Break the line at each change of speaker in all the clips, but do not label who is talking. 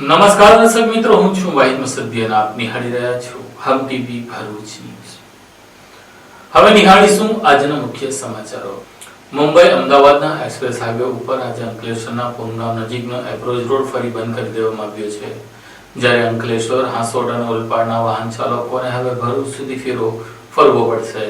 નમસ્કાર દર્શક મિત્રો, હું છું વાહિદ મુસદ્દી અને આપ નિહાળી રહ્યા છો હમ ટીવી ભરૂચ ન્યૂઝ. હવે નિહાળીશું આજના મુખ્ય સમાચારો. મુંબઈ અમદાવાદના એક્સપ્રેસ હાઈવે ઉપર આજે અંકલેશ્વરના પૂનગામ નજીકનો એપ્રોચ રોડ ફરી બંધ કરી દેવામાં આવ્યો છે. જ્યારે અંકલેશ્વર, હાંસોટ અને ઓલપાડના વાહન ચાલકોને હવે ભરૂચ સુધી ફરવો પડશે.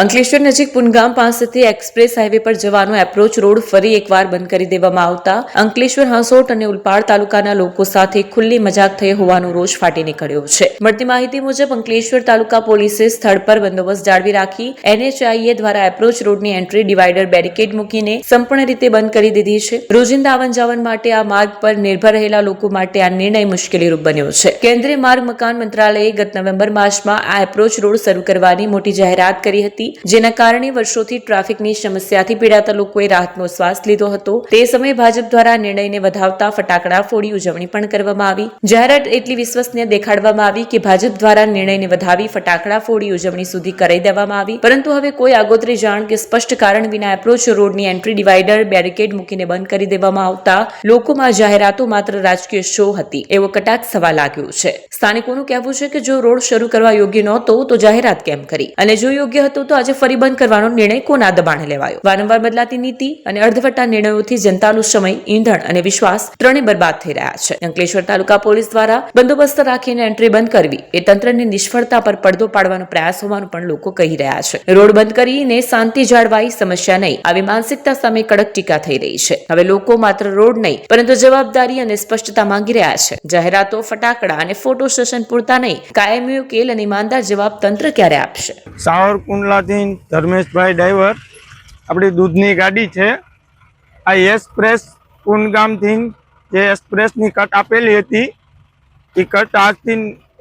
અંકલેશ્વર નજીક પુનગામ પાસેથી એક્સપ્રેસ હાઈવે પર જવાનો એપ્રોચ રોડ ફરી એકવાર બંધ કરી દેવામાં આવતા અંકલેશ્વર, હાંસોટ અને ઉલપાડ તાલુકાના લોકો સાથે ખુલ્લી મજાક થઈ હોવાનો રોષ ફાટી નીકળ્યો છે. મળતી માહિતી મુજબ અંકલેશ્વર તાલુકા પોલીસે સ્થળ પર બંદોબસ્ત જાળવી રાખી NHIA દ્વારા એપ્રોચ રોડની એન્ટ્રી ડિવાઈડર બેરિકેડ મૂકીને સંપૂર્ણ રીતે બંધ કરી દીધી છે. રોજિંદા આવન જાવન માટે આ માર્ગ પર નિર્ભર રહેલા લોકો માટે આ નિર્ણય મુશ્કેલીરૂપ બન્યો છે. કેન્દ્રીય માર્ગ મકાન મંત્રાલયે ગત નવેમ્બર માસમાં આ એપ્રોચ રોડ શરૂ કરવાની મોટી જાહેરાત કરી હતી, જેના કારણે વર્ષોથી ટ્રાફિકની સમસ્યાથી પીડાતા લોકોએ રાહતનો શ્વાસ લીધો હતો. તે સમયે ભાજપ દ્વારા નિર્ણયને વધાવતા ફટાકડા ફોડી ઉજવણી પણ કરવામાં આવી. જાહેરાત એટલી વિશ્વસનીય દેખાડવામાં આવી કે ભાજપ દ્વારા નિર્ણયને વધાવી ફટાકડા ફોડી ઉજવણી સુધી કરી દેવામાં આવી. પરંતુ હવે કોઈ આગોતરી જાણ કે સ્પષ્ટ કારણ વિના એપ્રોચ રોડની એન્ટ્રી ડિવાઈડર બેરિકેડ મૂકીને બંધ કરી દેવામાં આવતા લોકોમાં જાહેરાતો માત્ર રાજકીય શો હતી એવો કટાક્ષ થવા લાગ્યો છે. સ્થાનિકોનું કહેવું છે કે જો રોડ શરૂ કરવા યોગ્ય નહોતો તો જાહેરાત કેમ કરી, અને જો યોગ્ય હતો તો આજે ફરી બંધ કરવાનો નિર્ણય કોના દબાણે લેવાયો? વારંવાર બદલાતી નીતિ અને અર્ધવટા નિર્ણયોથી જનતાનો સમય, ઈંધણ અને વિશ્વાસ ત્રણે બરબાદ થઈ રહ્યા છે. અંકલેશ્વર તાલુકા પોલીસ દ્વારા બંદોબસ્ત રાખીને એન્ટ્રી બંધ કરવી એ તંત્રની નિષ્ફળતા પર પડદો પાડવાનો પ્રયાસ હોવાનું પણ લોકો કહી રહ્યા છે. રોડ બંધ કરીને શાંતિ જાળવાઈ, સમસ્યા નહીં, આવી માનસિકતા સામે કડક ટીકા થઈ રહી છે. હવે લોકો માત્ર રોડ નહીં પરંતુ જવાબદારી અને સ્પષ્ટતા માંગી રહ્યા છે. જાહેરાતો, ફટાકડા અને ફોટો સેશન પૂરતા નહીં, કાયમી ઉકેલ અને ઈમાનદાર જવાબ તંત્ર ક્યારે આપશે?
સાવરકુંડલાથી ધર્મેશભાઈ ડ્રાઈવર, આપણી દૂધની ગાડી છે. આ એક્સપ્રેસ પુનગામથી જે એક્સપ્રેસની કટ આપેલી હતી એ કટ આજથી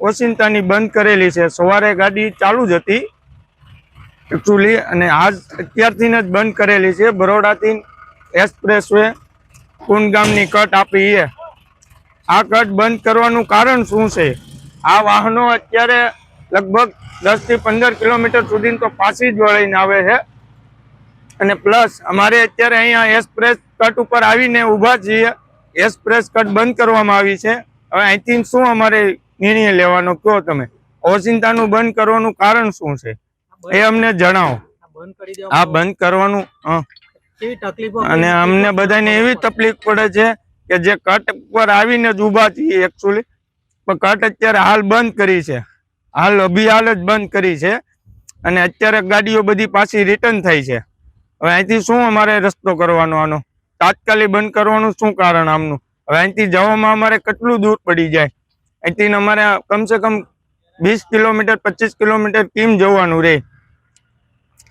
ઓચિંતાની બંધ કરેલી છે. સવારે ગાડી ચાલુ જ હતી એકચ્યુઅલી, અને આજ અત્યારથી જ બંધ કરેલી છે. બરોડાથી એક્સપ્રેસ વે પુનગામની કટ આપી છે. આ કટ બંધ કરવાનું કારણ શું છે? આ વાહનો અત્યારે લગભગ 10 થી 15 કિલોમીટર સુધી તો પાછી જ વળીને આવે છે. અને પ્લસ અમારે અત્યારે અહીંયા એક્સપ્રેસ કટ ઉપર આવીને ઊભા છીએ. એક્સપ્રેસ કટ બંધ કરવામાં આવી છે. હવે અહીંથી શું અમારે નિર્ણય લેવાનો કહો તમે? ઓચિંતાનું બંધ કરવાનું કારણ શું છે એ અમને જણાવો. આ બંધ કરવાનું અને અમને બધાને એવી તકલીફ પડે છે કે જે કટ ઉપર આવીને જ ઊભા છીએ એકચ્યુઅલી, પણ કટ અત્યારે હાલ બંધ કરી છે. હાલ અભિહાલ જ બંધ કરી છે અને અત્યારે ગાડીઓ બધી પાછી રિટર્ન થઈ છે. હવે અહીંથી શું અમારે રસ્તો કરવાનો? આનો તાત્કાલિક બંધ કરવાનું શું કારણ આમનું? હવે અહીંથી જવામાં અમારે કેટલું દૂર પડી જાય? અહીંથી અમારે કમસે કમ 20 કિલોમીટર 25 કિલોમીટર કેમ જવાનું રહે?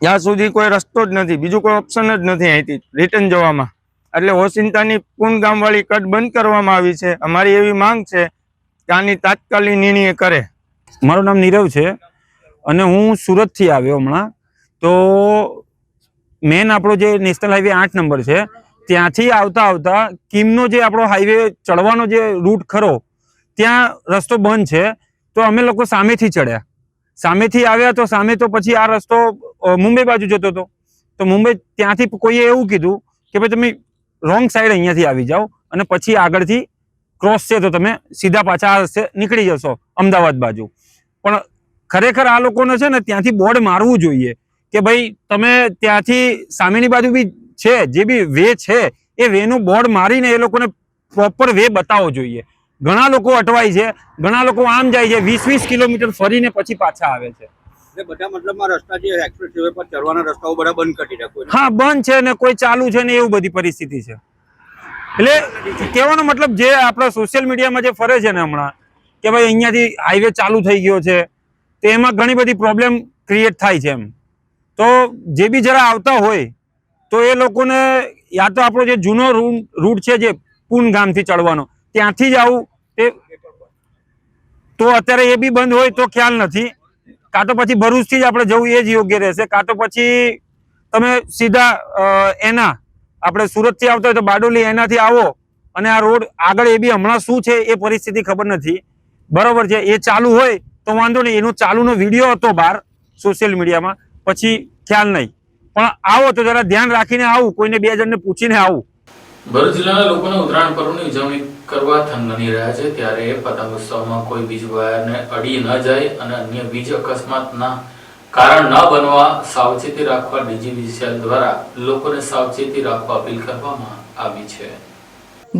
ત્યાં સુધી કોઈ રસ્તો જ નથી, બીજું કોઈ ઓપ્શન જ નથી અહીંથી રિટર્ન જવામાં. એટલે ઓચિંતાની પુનગામ વાળી કટ બંધ કરવામાં આવી છે. અમારી એવી માંગ છે કે આની તાત્કાલિક નિર્ણય કરે.
મારું નામ નીરવ છે અને હું સુરતથી આવ્યો હમણાં. તો મેન આપણો જે નેશનલ હાઈવે 8 નંબર છે ત્યાંથી આવતા કિમનો જે આપણો હાઈવે ચડવાનો જે રૂટ ખરો ત્યાં રસ્તો બંધ છે. તો અમે લોકો સામેથી ચડ્યા, સામેથી આવ્યા તો સામે તો પછી આ રસ્તો મુંબઈ બાજુ જતો હતો. તો મુંબઈ ત્યાંથી કોઈએ એવું કીધું કે ભાઈ તમે રોંગ સાઈડ અહીંયાથી આવી જાઓ અને પછી આગળથી ક્રોસ છે તો તમે સીધા પાછા આ રસ્તે નીકળી જશો અમદાવાદ બાજુ. પણ ખરેખર આ લોકોને છે ને ત્યાંથી બોર્ડ મારવું જોઈએ કે ભાઈ તમે ત્યાંથી સામેની બાજુ બી છે જે બી વે છે એ વેનું બોર્ડ મારીને એ લોકોને પ્રોપર વે બતાવવો જોઈએ. ઘણા લોકો અટવાય છે, ઘણા લોકો આમ જાય છે 20-20 કિલોમીટર ફરીને પછી પાછા આવે છે.
બધા મતલબમાં રસ્તા જે એક્સપ્રેસ હાઈવે પર ચડવાના રસ્તાઓ બધા બંધ કરી નાખ્યો.
હા, બંધ છે ને કોઈ ચાલુ છે ને એવું બધી પરિસ્થિતિ છે. એટલે કહેવાનો મતલબ જે આપણા સોશિયલ મીડિયામાં જે ફરે છે ને હમણાં કે ભાઈ અહીંયાથી હાઈવે ચાલુ થઈ ગયો છે, તો એમાં ઘણી બધી પ્રોબ્લેમ ક્રિએટ થાય છે. એમ તો જે બી જરા આવતા હોય તો એ લોકોને યા તો આપણો જે જૂનો રૂટ છે જે પુનગામથી ચડવાનો ત્યાંથી જ આવું, તો અત્યારે એ બી બંધ હોય તો ખ્યાલ નથી. કાં તો પછી ભરૂચથી જ આપણે જવું એ જ યોગ્ય રહેશે. કાં તો પછી તમે સીધા આપણે સુરતથી આવતા હોય તો બારડોલી એનાથી આવો અને આ રોડ આગળ એ બી હમણાં શું છે એ પરિસ્થિતિ ખબર નથી. બરોબર છે, એ ચાલુ હોય તો વાંધો નહીં. એનો ચાલુનો વિડીયો હતો બહાર સોશિયલ મીડિયામાં, પછી ખ્યાલ નહીં. પણ આવો તો જરા ધ્યાન રાખીને આવું, કોઈને 2 જણને પૂછીને આવું.
ભરૂચ જિલ્લાના લોકોને ઉત્તરાયણ પર્વની ઉજવણી કરવા થનગની રહ્યા છે, ત્યારે પતંગ ઉત્સવમાં કોઈ વીજ વાયરને અડી ન જાય અને અન્ય વીજ અકસ્માતના કારણ ન બનવા સાવચેતી રાખવા ડીજીવીસીએલ દ્વારા લોકોને સાવચેતી રાખવા અપીલ કરવામાં આવી છે.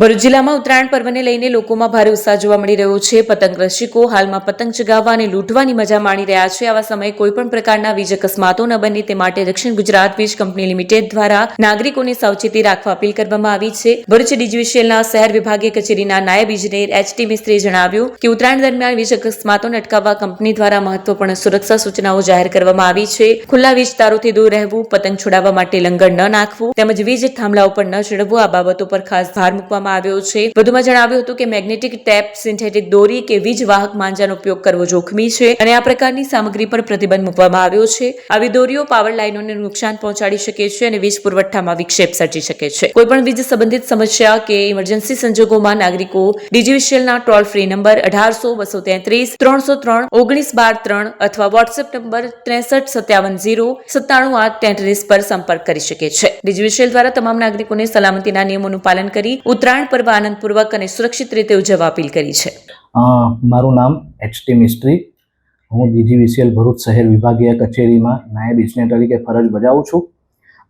ભરૂચ જિલ્લામાં ઉત્તરાયણ પર્વને લઈને લોકોમાં ભારે ઉત્સાહ જોવા મળી રહ્યો છે. પતંગ રસિકો હાલમાં પતંગ ચગાવવા અને લૂંટવાની મજા માણી રહ્યા છે. આવા સમયે કોઈપણ પ્રકારના વીજ અકસ્માતો ન બને તે માટે દક્ષિણ ગુજરાત વીજ કંપની લિમિટેડ દ્વારા નાગરિકોને સાવચેતી રાખવા અપીલ કરવામાં આવી છે. ભરૂચ ડીજીવીસીએલના શહેર વિભાગીય કચેરીના નાયબ ઇજનેર એચ.ટી. મિસ્ત્રીએ જણાવ્યું કે ઉત્તરાયણ દરમિયાન વીજ અકસ્માતોને અટકાવવા કંપની દ્વારા મહત્વપૂર્ણ સુરક્ષા સૂચનાઓ જાહેર કરવામાં આવી છે. ખુલ્લા વીજ તારોથી દૂર રહેવું, પતંગ છોડાવવા માટે લંગર ન નાખવું તેમજ વીજ થાંભલા ઉપર ન ચડવું, આ બાબતો પર ખાસ ભાર મૂકવામાં આવ્યો છે. વધુમાં જણાવ્યું હતું કે મેગ્નેટિક ટેપ, સિન્થેટિક દોરી કે વીજ વાહક માંજાનો ઉપયોગ કરવો જોખમી છે અને આ પ્રકારની સામગ્રી પર પ્રતિબંધ મૂકવામાં આવ્યો છે. આવી દોરીઓ પાવર લાઇનોને નુકસાન પહોંચાડી શકે છે અને વીજ પુરવઠામાં વિક્ષેપ સર્જી શકે છે. કોઈપણ વીજ સંબંધિત સમસ્યા કે ઇમરજન્સી સંજોગોમાં નાગરિકો ડીજીવીસીએલના ટોલ ફ્રી નંબર 1800-233-319-12-3 અથવા વોટ્સએપ નંબર 63-57-0-97-833 પર સંપર્ક કરી શકે છે. ડીજીવીસીએલ દ્વારા તમામ નાગરિકોને સલામતીના નિયમોનું પાલન કરી ઉત્તરાયણ પર્વ આનંદપૂર્વક અને સુરક્ષિત રીતે ઉજવવા અપીલ કરી છે.
મારું નામ એચ.ટી. મિસ્ત્રી, હું ડીજીવીસીએલ ભરૂચ શહેર વિભાગીય કચેરીમાં નાયબ ઇજનેર તરીકે ફરજ બજાવું છું.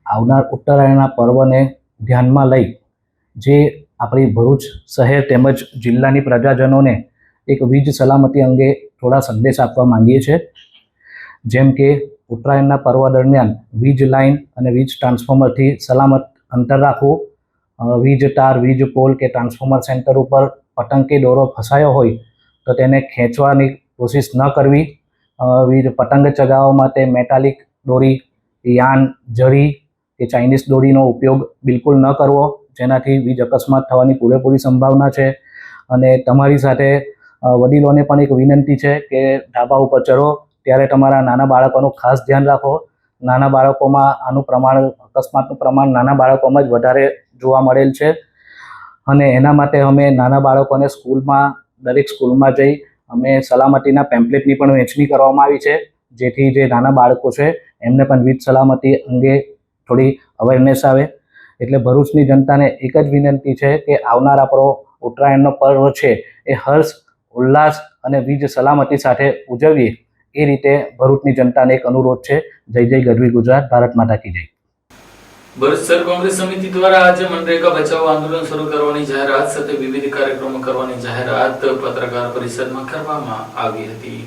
આવનાર ઉત્તરાયણના પર્વને ધ્યાનમાં લઈ જે આપણી ભરૂચ શહેર તેમજ જિલ્લાની પ્રજાજનોને એક વીજ સલામતી અંગે થોડા સંદેશ આપવા માંગીએ છીએ. જેમ કે ઉત્તરાયણના પર્વ દરમિયાન વીજ લાઇન અને વીજ ટ્રાન્સફોર્મરથી સલામત અંતર રાખવું, વીજ તાર, વીજ પોલ કે ટ્રાન્સફોર્મર સેન્ટર ઉપર પતંગ કે દોરો ફસાયો હોય તો તેને ખેંચવાની કોશિશ ન કરવી. વીજ પતંગ ચગાવવા માટે મેટાલિક દોરી, યાન, જરી કે ચાઇનીઝ દોરીનો ઉપયોગ બિલકુલ ન કરવો, જેનાથી વીજ અકસ્માત થવાની પૂરેપૂરી સંભાવના છે. અને તમારી સાથે વડીલોને પણ એક વિનંતી છે કે ધાબા ઉપર ચઢો ત્યારે તમારા નાના બાળકોનું ખાસ ધ્યાન રાખો. નાના બાળકોમાં આનું પ્રમાણ, અકસ્માતનું પ્રમાણ નાના બાળકોમાં જ વધારે જોવા મળેલ છે અને એના માટે અમે નાના બાળકોને દરેક સ્કૂલમાં જઈ અમે સલામતીના પેમ્પલેટની પણ વહેંચણી કરવામાં આવી છે, જેથી જે નાના બાળકો છે એમને પણ વીજ સલામતી અંગે થોડી અવેરનેસ આવે. એટલે ભરૂચની જનતાને એક જ વિનંતી છે કે આવનાર આપણો ઉત્તરાયણનો પર્વ છે એ હર્ષ, ઉલ્લાસ અને વીજ સલામતી સાથે ઉજવીએ, એ રીતે ભરૂચની જનતાને એક અનુરોધ છે. જય જય ગઢવી ગુજરાત, ભારત માતા કી જય.
ભરૂચ શહેર કોંગ્રેસ સમિતિ દ્વારા આજે મનરેગા બચાવો આંદોલન શરૂ કરવાની જાહેરાત સાથે વિવિધ કાર્યક્રમો કરવાની જાહેરાત પત્રકાર પરિષદમાં કરવામાં આવી હતી.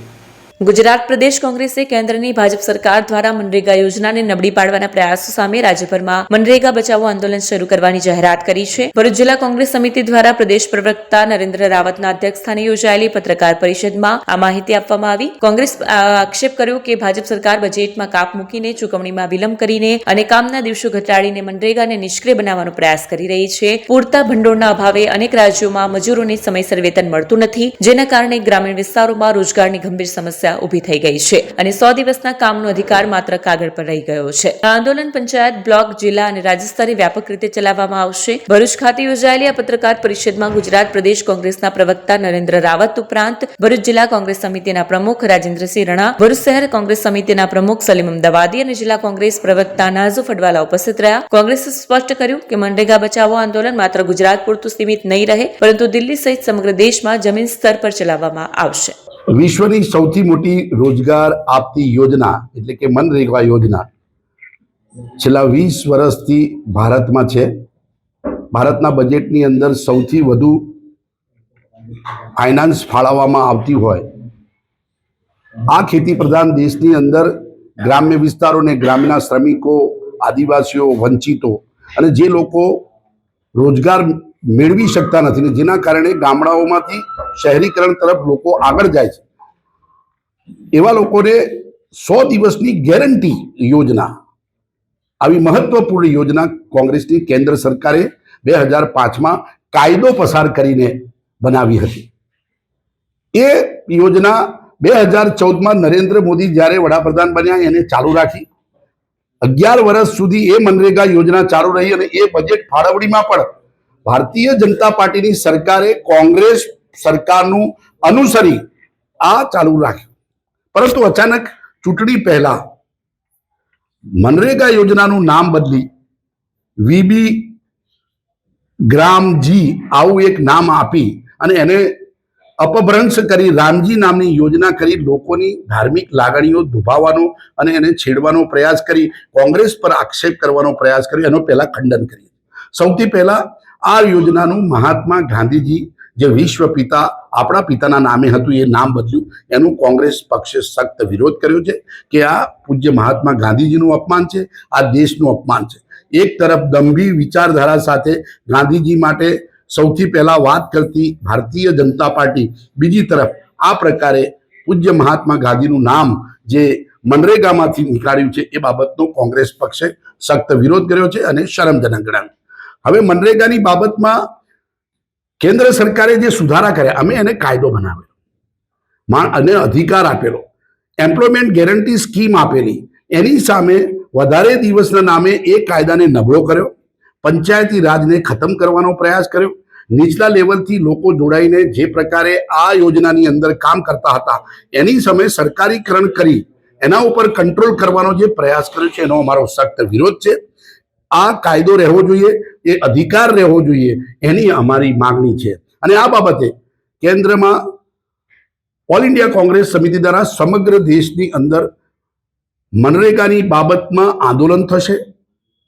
ગુજરાત પ્રદેશ કોંગ્રેસે કેન્દ્રની ભાજપ સરકાર દ્વારા મનરેગા યોજનાને નબળી પાડવાના પ્રયાસો સામે રાજ્યભરમાં મનરેગા બચાવો આંદોલન શરૂ કરવાની જાહેરાત કરી છે. ભરૂચ જિલ્લા કોંગ્રેસ સમિતિ દ્વારા પ્રદેશ પ્રવક્તા નરેન્દ્ર રાવતના અધ્યક્ષસ્થાને યોજાયેલી પત્રકાર પરિષદમાં આ માહિતી આપવામાં આવી. કોંગ્રેસ આક્ષેપ કર્યો કે ભાજપ સરકાર બજેટમાં કાપ મૂકીને, ચૂકવણીમાં વિલંબ કરીને અને કામના દિવસો ઘટાડીને મનરેગાને નિષ્ક્રિય બનાવવાનો પ્રયાસ કરી રહી છે. પૂરતા ભંડોળના અભાવે અનેક રાજ્યોમાં મજૂરોને સમયસર વેતન મળતું નથી, જેના કારણે ગ્રામીણ વિસ્તારોમાં રોજગારની ગંભીર સમસ્યા ઉભી થઈ ગઈ છે અને 100 દિવસના કામનો અધિકાર માત્ર કાગળ પર રહી ગયો છે. આ આંદોલન પંચાયત, બ્લોક, જિલ્લા અને રાજ્ય સ્તરે વ્યાપક રીતે ચલાવવામાં આવશે. ભરૂચ ખાતે યોજાયેલી આ પત્રકાર પરિષદમાં ગુજરાત પ્રદેશ કોંગ્રેસના પ્રવક્તા નરેન્દ્ર રાવત ઉપરાંત ભરૂચ જિલ્લા કોંગ્રેસ સમિતિના પ્રમુખ રાજેન્દ્રસિંહ રણા, ભરૂચ શહેર કોંગ્રેસ સમિતિના પ્રમુખ સલીમ અમદાવાદી અને જિલ્લા કોંગ્રેસ પ્રવક્તા નાઝુ ફડવાલા ઉપસ્થિત રહ્યા. કોંગ્રેસે સ્પષ્ટ કર્યું કે મનરેગા બચાવો આંદોલન માત્ર ગુજરાત પૂરતું સીમિત નહીં રહે, પરંતુ દિલ્હી સહિત સમગ્ર દેશમાં જમીન સ્તર પર ચલાવવામાં આવશે.
વિશ્વની સૌથી મોટી રોજગાર આપતી યોજના એટલે કે મનરેગા યોજના છેલ્લા 20 વર્ષથી ભારતમાં છે. ભારતના બજેટની અંદર સૌથી વધુ ફાઇનાન્સ ફાળવવામાં આવતી હોય આ ખેતી પ્રધાન દેશની અંદર ગ્રામ્ય વિસ્તારોને, ગ્રામ્યના શ્રમિકો, આદિવાસીઓ, વંચિતો અને જે લોકો રોજગાર મેળવી શકતા નથી ને જેના કારણે ગામડાઓમાંથી શહેરીકરણ તરફ લોકો આગળ જાય છે, એવા લોકોને 100 દિવસની ગેરંટી યોજના, આવી મહત્વપૂર્ણ યોજના કોંગ્રેસની કેન્દ્ર સરકારે 2005માં કાયદો પસાર કરીને બનાવી હતી. એ યોજના 2014માં નરેન્દ્ર મોદી જ્યારે વડાપ્રધાન બન્યા એને ચાલુ રાખી. 11 વર્ષ સુધી એ મનરેગા યોજના ચાલુ રહી અને એ બજેટ ફાળવણીમાં પણ ભારતીય જનતા પાર્ટીની સરકારે કોંગ્રેસ સરકારનું અનુસરી આ ચાલુ રાખ્યું. પરંતુ અચાનક ચૂંટણી પહેલા મનરેગા યોજનાનું નામ બદલી ગ્રામજી આવું એક નામ આપી અને એને અપભ્રંશ કરી રામજી નામની યોજના કરી લોકોની ધાર્મિક લાગણીઓ દુભાવવાનો અને એને છેડવાનો પ્રયાસ કરી કોંગ્રેસ પર આક્ષેપ કરવાનો પ્રયાસ કર્યો, એનો પહેલા ખંડન કરીએ. સૌથી પહેલા આ યોજનાનું મહાત્મા ગાંધીજી જે વિશ્વ પિતા આપણા પિતાના નામે હતું એ નામ બદલ્યું, એનું કોંગ્રેસ પક્ષે સખ્ત વિરોધ કર્યો છે કે આ પૂજ્ય મહાત્મા ગાંધીજીનું અપમાન છે, આ દેશનું અપમાન છે. એક તરફ દંભી વિચારધારા સાથે ગાંધીજી માટે સૌથી પહેલા વાત કરતી ભારતીય જનતા પાર્ટી, બીજી તરફ આ પ્રકારે પૂજ્ય મહાત્મા ગાંધીનું નામ જે મનરેગામાંથી નીકાળ્યું છે એ બાબતનો કોંગ્રેસ પક્ષે સખ્ત વિરોધ કર્યો છે અને શરમજનક ગણાવ્યું. હવે મનરેગાની બાબતમાં કેન્દ્ર સરકારે જે સુધારા કર્યા, અમે એને કાયદો બનાવ્યો અને અધિકાર આપેલો, એમ્પ્લોયમેન્ટ ગેરંટી સ્કીમ આપેલી, એની સામે વધારે દિવસના નામે એ કાયદાને નબળો કર્યો, પંચાયતી રાજને ખતમ કરવાનો પ્રયાસ કર્યો, નીચલા લેવલથી લોકો જોડાઈને જે પ્રકારે આ યોજનાની અંદર કામ કરતા હતા એની સામે સરકારીકરણ કરી એના ઉપર કંટ્રોલ કરવાનો જે પ્રયાસ કર્યો છે એનો અમારો સખ્ત વિરોધ છે. આ કાયદો રહેવો જોઈએ, એ અધિકાર રહેવો જોઈએ, એની અમારી માગણી છે. અને આ બાબતે કેન્દ્રમાં ઓલ ઇન્ડિયા કોંગ્રેસ સમિતિ દ્વારા સમગ્ર દેશની અંદર મનરેગાની બાબતમાં આંદોલન થશે.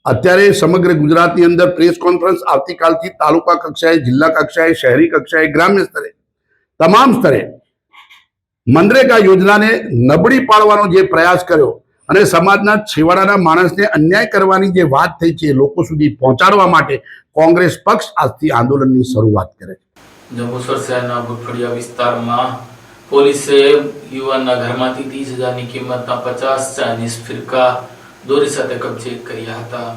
અત્યારે સમગ્ર ગુજરાતની અંદર પ્રેસ કોન્ફરન્સ આવતીકાલથી તાલુકા કક્ષાએ, જિલ્લા કક્ષાએ, શહેરી કક્ષાએ, ગ્રામ્ય સ્તરે, તમામ સ્તરે મનરેગા યોજનાને નબળી પાડવાનો જે પ્રયાસ કર્યો અને સમાજના છેવાડાના માણસને અન્યાય કરવાની જે વાત થઈ છે એ લોકો સુધી પહોંચાડવા માટે કોંગ્રેસ પક્ષ આજથી આંદોલનની શરૂઆત કરે છે.
જંબુસર શહેરના ભૂતફળિયા વિસ્તારમાં પોલીસે યુવાનના ઘરમાંથી 30,000ની કિંમતના 50 ચાઇનીઝ ફિરકા દોરી સાથે કબજે કર્યા હતા.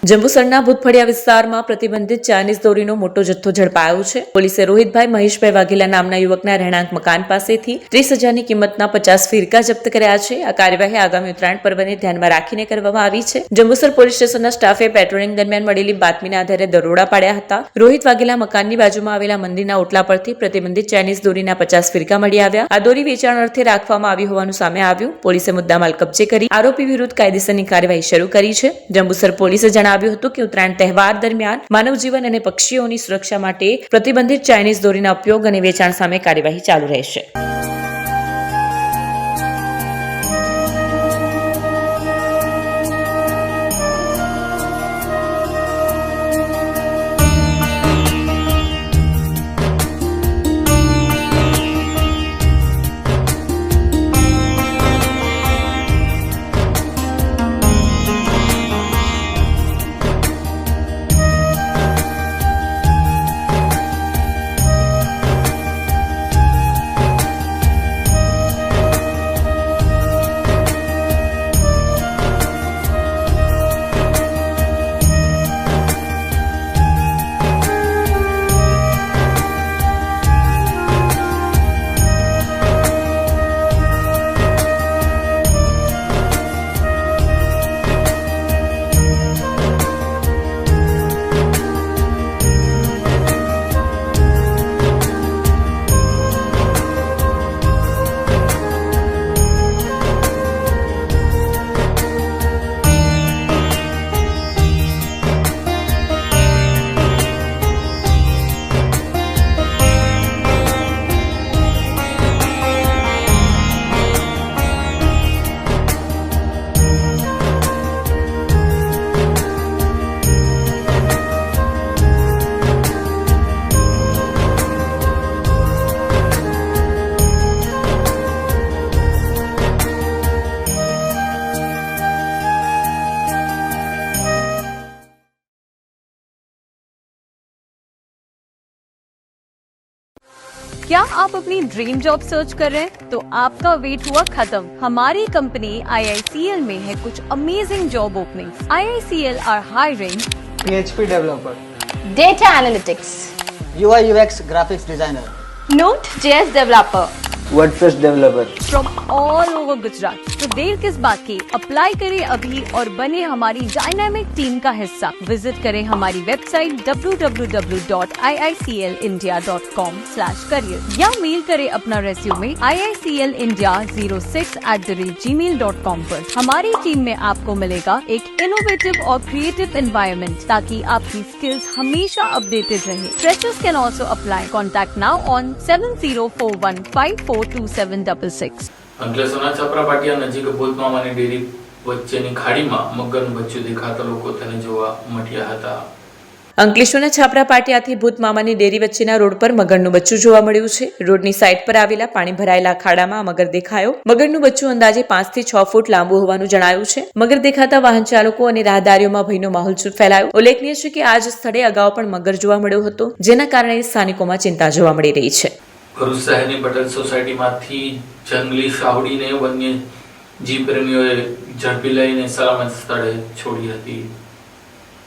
જંબુસરના ભૂતફળિયા વિસ્તારમાં પ્રતિબંધિત ચાઇનીઝ દોરીનો મોટો જથ્થો ઝડપાયો છે. પોલીસે રોહિતભાઈ મહેશભાઈ વાઘેલા નામના યુવકના રહેણાંક મકાન પાસેથી 30,000ની કિંમતના 50 ફિરકા જપ્ત કર્યા છે. આ કાર્યવાહી આગામી ઉત્તરાયણ પર્વને ધ્યાનમાં રાખીને કરવામાં આવી છે. જંબુસર પોલીસ સ્ટેશનના સ્ટાફે પેટ્રોલિંગ દરમિયાન મળેલી બાતમીના આધારે દરોડા પાડ્યા હતા. રોહિત વાઘેલા મકાનની બાજુમાં આવેલા મંદિરના ઓટલા પરથી પ્રતિબંધિત ચાઇનીઝ દોરીના 50 ફિરકા મળી આવ્યા. આ દોરી વેચાણ અર્થે રાખવામાં આવી હોવાનું સામે આવ્યું. પોલીસે મુદ્દામાલ કબજે કરી આરોપી વિરુદ્ધ કાયદેસરની કાર્યવાહી શરૂ કરી છે. જંબુસર પોલીસે જણાવ્યું હતું કે ઉત્તરાયણ તહેવાર દરમિયાન માનવ જીવન અને પક્ષીઓની સુરક્ષા માટે પ્રતિબંધિત ચાઇનીઝ દોરીના ઉપયોગ અને વેચાણ સામે કાર્યવાહી ચાલુ રહેશે.
क्या आप अपनी ड्रीम जॉब सर्च कर रहे हैं? तो आपका वेट हुआ खत्म. हमारी कंपनी IICL में है कुछ amazing job openings. IICL are hiring
PHP developer,
data analytics,
UI UX graphics designer,
Node.js developer
WordPress developer.
from all over Gujarat. तो देर किस बात की, अप्लाई करें अभी और बने हमारी डायनामिक टीम का हिस्सा। विजिट करें हमारी वेबसाइट www.iiclindia.com/career या मेल करें अपना रेज्यूमे iiclindia06@gmail.com पर। हमारी टीम में आपको मिलेगा एक इनोवेटिव और क्रिएटिव एनवायरनमेंट ताकि आपकी स्किल्स हमेशा अपडेटेड रहे। Freshers can also apply. Contact now on 7041542766।
અંકલેશ્વરના છપરા પાટિયા નજીક ભૂતમામાની ડેરી વચ્ચેની ખાડીમાં મગરનું બચ્ચું દેખાતા લોકો તેને જોવા મટ્યા હતા.
અંકલેશ્વરના છાપરા પાટિયાથી ભૂતમામાની ડેરી વચ્ચેના રોડ પર મગરનું બચ્ચું જોવા મળ્યું છે. રોડની સાઈડ પર આવેલા પાણી ભરાયેલા ખાડામાં મગર દેખાયો. મગરનું બચ્ચું અંદાજે 5 થી 6 ફૂટ લાંબુ હોવાનું જણાયું છે. મગર દેખાતા વાહન ચાલકો અને રાહદારીઓમાં ભયનો માહોલ ફેલાયો. ઉલ્લેખનીય છે કે આ જ સ્થળે અગાઉ પણ મગર જોવા મળ્યો હતો, જેના કારણે સ્થાનિકોમાં ચિંતા જોવા મળી રહી છે.
ભરૂચ શહેરની પટેલ સોસાયટીમાંથી જંગલી શાવડીને વન્ય જીવ પ્રેમીઓએ ઝડપી લઈને સલામત સ્થળે છોડી હતી.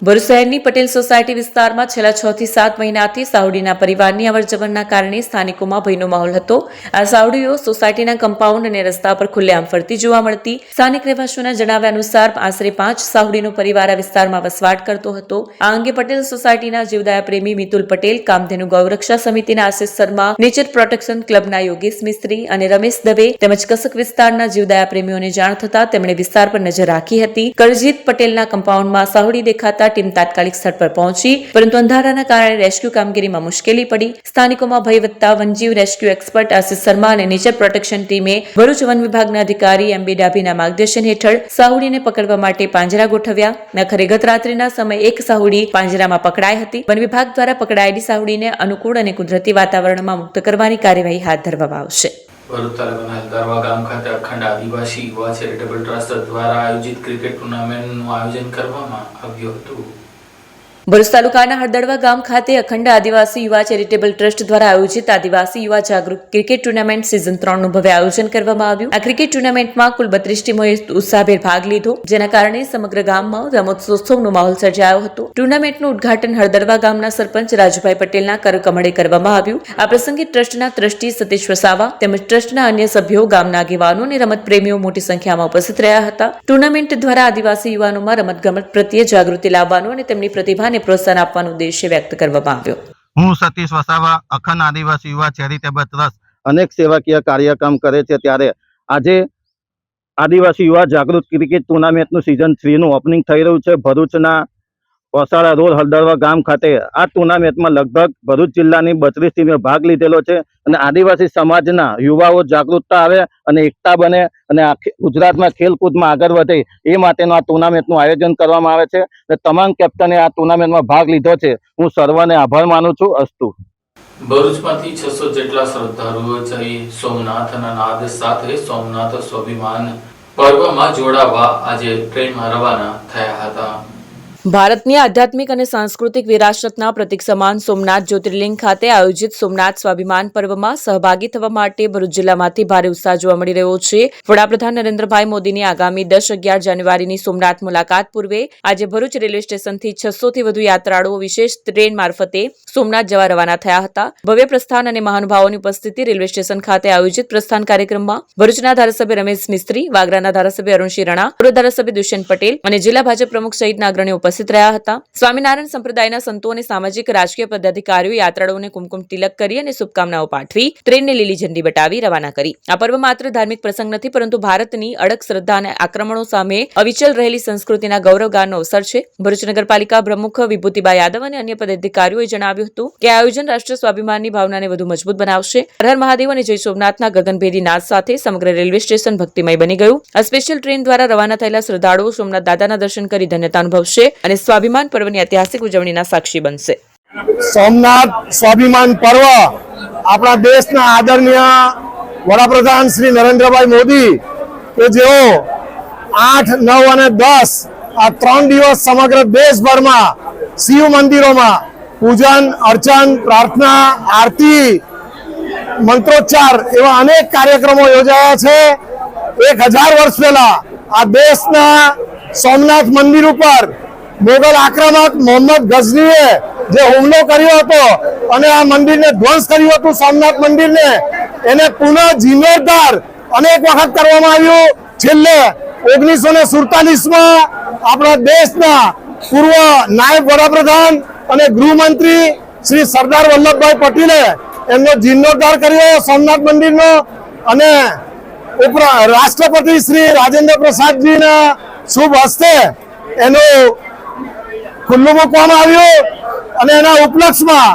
ભરૂચ શહેરની પટેલ સોસાયટી વિસ્તારમાં છેલ્લા 6 થી 7 મહિનાથી સાવડીના પરિવારની અવરજવરના કારણે સ્થાનિકોમાં ભયનો માહોલ હતો. આ સાવડીઓ સોસાયટીના કમ્પાઉન્ડ અને રસ્તા પર ખુલ્લેઆમ ફરતી જોવા મળતી. સ્થાનિક રહેવાસીઓના જણાવ્યા અનુસાર આશરે 5 સાવડીનો પરિવાર આ વિસ્તારમાં વસવાટ કરતો હતો. આ અંગે પટેલ સોસાયટીના જીવદયા પ્રેમી મિતુલ પટેલ, કામધેનુ ગૌરક્ષા સમિતિના આશિષ શર્મા, નેચર પ્રોટેક્શન ક્લબના યોગેશ મિસ્ત્રી અને રમેશ દવે તેમજ કસક વિસ્તારના જીવદયા પ્રેમીઓને જાણ થતા તેમણે વિસ્તાર પર નજર રાખી હતી. કરજીત પટેલના કમ્પાઉન્ડમાં સાવડી દેખાતા ટીમ તાત્કાલિક સ્થળ પર પહોંચી, પરંતુ અંધારાના કારણે રેસ્ક્યુ કામગીરીમાં મુશ્કેલી પડી. સ્થાનિકોમાં ભય વધતા વનજીવ રેસ્ક્યુ એક્સપર્ટ આશિષ શર્મા અને નેચર પ્રોટેક્શન ટીમે ભરૂચ વન વિભાગના અધિકારી એમ બી ડાભીના માર્ગદર્શન હેઠળ સાહુડીને પકડવા માટે પાંજરા ગોઠવ્યા. આખરે ગત રાત્રિના સમયે એક સાહુડી પાંજરામાં પકડાઈ હતી. વન વિભાગ દ્વારા પકડાયેલી સાહુડીને અનુકૂળ અને કુદરતી વાતાવરણમાં મુક્ત કરવાની કાર્યવાહી હાથ ધરવામાં આવશે.
ભરૂચ તાલુકાના હલદારવા ગામ ખાતે અખંડ આદિવાસી યુવા ચેરિટેબલ ટ્રસ્ટ દ્વારા આયોજિત ક્રિકેટ ટુર્નામેન્ટનું આયોજન કરવામાં આવ્યું હતું.
ભરૂચ તાલુકાના હળદરવા ગામ ખાતે અખંડ આદિવાસી યુવા ચેરિટેબલ ટ્રસ્ટ દ્વારા આયોજિત આદિવાસી યુવા જાગૃત ક્રિકેટ ટુર્નામેન્ટ સિઝન 3 નું ભવ્ય આયોજન કરવામાં આવ્યું. આ ક્રિકેટ ટુર્નામેન્ટમાં કુલ 32 ટીમોએ ઉત્સાહભેર ભાગ લીધો, જેના કારણે સમગ્ર ગામમાં રમતોત્સવનો માહોલ સર્જાયો હતો. ટુર્નામેન્ટનું ઉદ્ઘાટન હળદરવા ગામના સરપંચ રાજુભાઈ પટેલના કરકમળે કરવામાં આવ્યું. આ પ્રસંગે ટ્રસ્ટના ટ્રસ્ટી સતીશ વસાવા તેમજ ટ્રસ્ટના અન્ય સભ્યો, ગામના આગેવાનો અને રમત પ્રેમીઓ મોટી સંખ્યામાં ઉપસ્થિત રહ્યા હતા. ટુર્નામેન્ટ દ્વારા આદિવાસી યુવાનોમાં રમતગમત પ્રત્યે જાગૃતિ લાવવાનો અને તેમની પ્રતિભાને પ્રોત્સાહન આપવાનો ઉદ્દેશ્ય વ્યક્ત કરવામાં આવ્યો.
હું સતીશ વસાવા, અખંડ આદિવાસી યુવા ચેરિટેબલ ટ્રસ્ટ અનેક સેવાકીય કાર્યક્રમ કરે છે, ત્યારે આજે આદિવાસી યુવા જાગૃત ક્રિકેટ ટુર્નામેન્ટનું સિઝન 3 નું ઓપનિંગ થઈ રહ્યું છે. ભરૂચના ઓસાળા રોડ હળદરવા ગામ ખાતે આ ટુર્નામેન્ટમાં લગભગ ભરૂચ જિલ્લાની 32 ટીમે ભાગ લીધેલો છે અને આદિવાસી સમાજના યુવાઓ જાગૃતતા આવે અને એકતા બને અને ગુજરાતમાં ખેલકૂદમાં આગળ વધે એ માટેનું આ ટુર્નામેન્ટનું આયોજન કરવામાં આવે છે. અને તમામ કેપ્ટને આ ટુર્નામેન્ટમાં ભાગ લીધો છે. હું સર્વને આભાર માનું છું. અસ્તુ.
ભરૂચમાંથી 600 જેટલા શ્રદ્ધાળુઓ જઈ સોમનાથના નાદ સાથે સોમનાથ સ્વાભિમાન પર્વમાં જોડાવા આજે ટ્રેનમાં રવાના થયા હતા.
ભારતની આધ્યાત્મિક અને સાંસ્કૃતિક વિરાસતના પ્રતીક સમાન સોમનાથ જ્યોતિર્લિંગ ખાતે આયોજિત સોમનાથ સ્વાભિમાન પર્વમાં સહભાગી થવા માટે ભરૂચ જિલ્લામાંથી ભારે ઉત્સાહ જોવા મળી રહ્યો છે. વડાપ્રધાન નરેન્દ્રભાઈ મોદીની આગામી 10-11 જાન્યુઆરીની સોમનાથ મુલાકાત પૂર્વે આજે ભરૂચ રેલવે સ્ટેશનથી 600 થી વધુ યાત્રાળુઓ વિશેષ ટ્રેન મારફતે સોમનાથ જવા રવાના થયા હતા. ભવ્ય પ્રસ્થાન અને મહાનુભાવોની ઉપસ્થિતિ રેલવે સ્ટેશન ખાતે આયોજિત પ્રસ્થાન કાર્યક્રમમાં ભરૂચના ધારાસભ્ય રમેશ મિસ્ત્રી, વાગરાના ધારાસભ્ય અરુણસિંહ રાણા, પૂર્વ ધારાસભ્ય દુષ્યંત પટેલ અને જિલ્લા ભાજપ પ્રમુખ સહિતના અગ્રણીઓ ઉપસ્થિત રહ્યા હતા. સ્વામિનારાયણ સંપ્રદાયના સંતો અને સામાજિક રાજકીય પદાધિકારીઓ યાત્રાળુઓને કુમકુમ તિલક કરી અને શુભકામનાઓ પાઠવી ટ્રેનને લીલી ઝંડી બતાવી રવાના કરી. આ પર્વ માત્ર ધાર્મિક પ્રસંગ નથી, પરંતુ ભારતની અડગ શ્રદ્ધા અને આક્રમણો સામે અવિચલ રહેલી સંસ્કૃતિના ગૌરવગાનનો અવસર છે. ભરૂચ નગરપાલિકા પ્રમુખ વિભૂતિબા યાદવ અને અન્ય પદાધિકારીઓએ જણાવ્યું હતું કે આયોજન રાષ્ટ્ર સ્વાભિમાનની ભાવનાને વધુ મજબૂત બનાવશે. હર હર મહાદેવ અને જય સોમનાથના ગગનભેદી નાદ સાથે સમગ્ર રેલવે સ્ટેશન ભક્તિમય બની ગયું. આ સ્પેશિયલ ટ્રેન દ્વારા રવાના થયેલા શ્રદ્ધાળુઓ સોમનાથ દાદાના દર્શન કરી ધન્યતા અનુભવશે અને સ્વાભિમાન પર્વની ઐતિહાસિક ઉજવણીના સાક્ષી બનશે.
સોમનાથ સ્વાભિમાન પર્વ આપણા દેશના આદરણીય વડાપ્રધાન શ્રી નરેન્દ્રભાઈ મોદી કે જેઓ 8, 9 અને 10 આ 3 દિવસ સમગ્ર દેશભરમાં શિવ મંદિરોમાં પૂજન અર્ચન, પ્રાર્થના, આરતી, મંત્રોચ્ચાર એવા અનેક કાર્યક્રમો યોજાયા છે. 1000 વર્ષ પહેલા આ દેશના સોમનાથ મંદિર ઉપર મોગલ આક્રમક મોહમ્મદ ગઝનીએ જે હુમલો કર્યો હતો અને આ મંદિરને ધ્વંસ કર્યું હતું, સોમનાથ મંદિરને, એને પુનઃ જીર્ણોદ્ધાર અનેક વખત કરવામાં આવ્યું છેલ્લે 1947માં આપણા દેશના પૂર્વ નાયબ વડાપ્રધાન અને ગૃહમંત્રી શ્રી સરદાર વલ્લભભાઈ પટેલે એમનો જીર્ણોદ્ધાર કર્યો સોમનાથ મંદિરનો, અને રાષ્ટ્રપતિ શ્રી રાજેન્દ્ર પ્રસાદજીના શુભ હસ્તે એનું ખુલ્લું મૂકવામાં આવ્યું, અને એના ઉપલક્ષમાં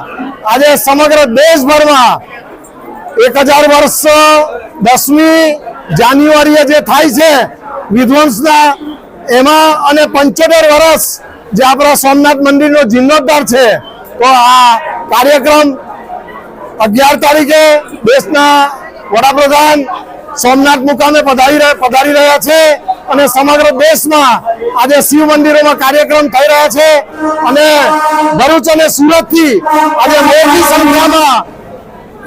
આજે સમગ્ર દેશભરમાં 1000 વર્ષ 10મી જાન્યુઆરીએ જે થાય છે વિધ્વંસના, એમાં અને 75 વર્ષ જે આપણા સોમનાથ મંદિરનો જીર્ણોદ્ધાર છે, તો આ કાર્યક્રમ 11 તારીખે દેશના વડાપ્રધાન સોમનાથ મુકામે પધારી રહ્યા છે, અને સમગ્ર દેશમાં આજે શિવ મંદિરોમાં કાર્યક્રમ થઈ રહ્યા છે, અને ભરૂચ અને સુરતથી આજે મોટી સંખ્યામાં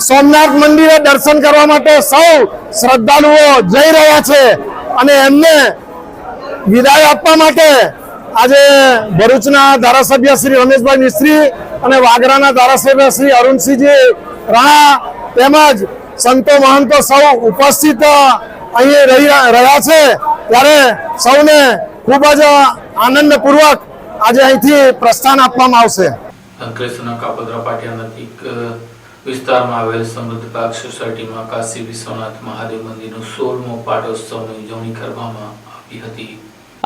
સોમનાથ મંદિરે દર્શન કરવા માટે સૌ શ્રદ્ધાળુઓ જઈ રહ્યા છે, અને એમને વિદાય આપવા માટે આજે ભરૂચના ધારાસભ્ય શ્રી રમેશભાઈ મિસ્ત્રી અને વાગરાના ધારાસભ્ય શ્રી અરુણસિંહજી રાણા તેમજ સંતો મહંતો સૌ ઉપસ્થિત અહીં રહ્યા છે, ત્યારે સૌને ખૂબ જ આનંદપૂર્વક આજે અહીંથી પ્રસ્થાન આપવામાં આવશે.
અંકલેશ્વરના કાપોદ્રા પાટિયા નજીક વિસ્તારમાં આવેલ સમૃદ્ધ પાર્ક સોસાયટીમાં કાશી વિશ્વનાથ મહાદેવ મંદિરનો 16મો પાટોત્સવની ઉજવણી કરવામાં આવી હતી.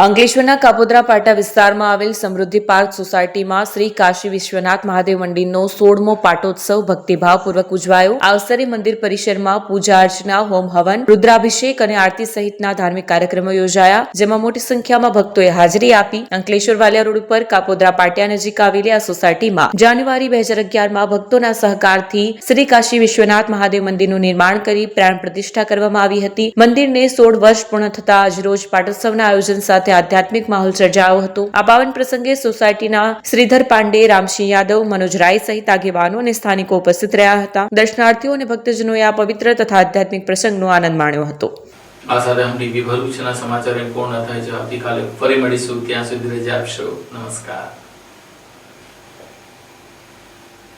અંકલેશ્વરના કાપોદ્રા પાટા વિસ્તારમાં આવેલ સમૃદ્ધિ પાર્ક સોસાયટીમાં શ્રી કાશી વિશ્વનાથ મહાદેવ મંદિરનો 16મો પાટોત્સવ ભક્તિભાવપૂર્વક ઉજવાયો. આ અવસરે મંદિર પરિસરમાં પૂજા અર્ચના, હોમ હવન, રુદ્રાભિષેક અને આરતી સહિતના ધાર્મિક કાર્યક્રમો યોજાયા, જેમાં મોટી સંખ્યામાં ભક્તોએ હાજરી આપી. અંકલેશ્વર વાલિયા રોડ ઉપર કાપોદ્રા પાટિયા નજીક આવેલી આ સોસાયટીમાં જાન્યુઆરી 2011માં ભક્તોના સહકારથી શ્રી કાશી વિશ્વનાથ મહાદેવ મંદિરનું નિર્માણ કરી પ્રાણ પ્રતિષ્ઠા કરવામાં આવી હતી. મંદિરને 16 વર્ષ પૂર્ણ થતા આજરોજ પાટોત્સવના આયોજન સાથે આધ્યાત્મિક માહોલ સર્જાયો હતો. આ પાવન પ્રસંગે સોસાયટીના શ્રીધર પાંડે, રામસિંહ યાદવ, મનોજ રાય સહિત આગેવાનો અને સ્થાનિકો ઉપસ્થિત રહ્યા હતા. દર્શનાર્થીઓ અને ભક્તજનોએ આ પવિત્ર તથા આધ્યાત્મિક પ્રસંગનો આનંદ માણ્યો હતો.
આ સાથે ટીવી ભરૂચના સમાચાર પૂર્ણ થાય છે. આવતીકાલે ફરી મળીશું. ત્યાં સુધી રજા આપશો. નમસ્કાર.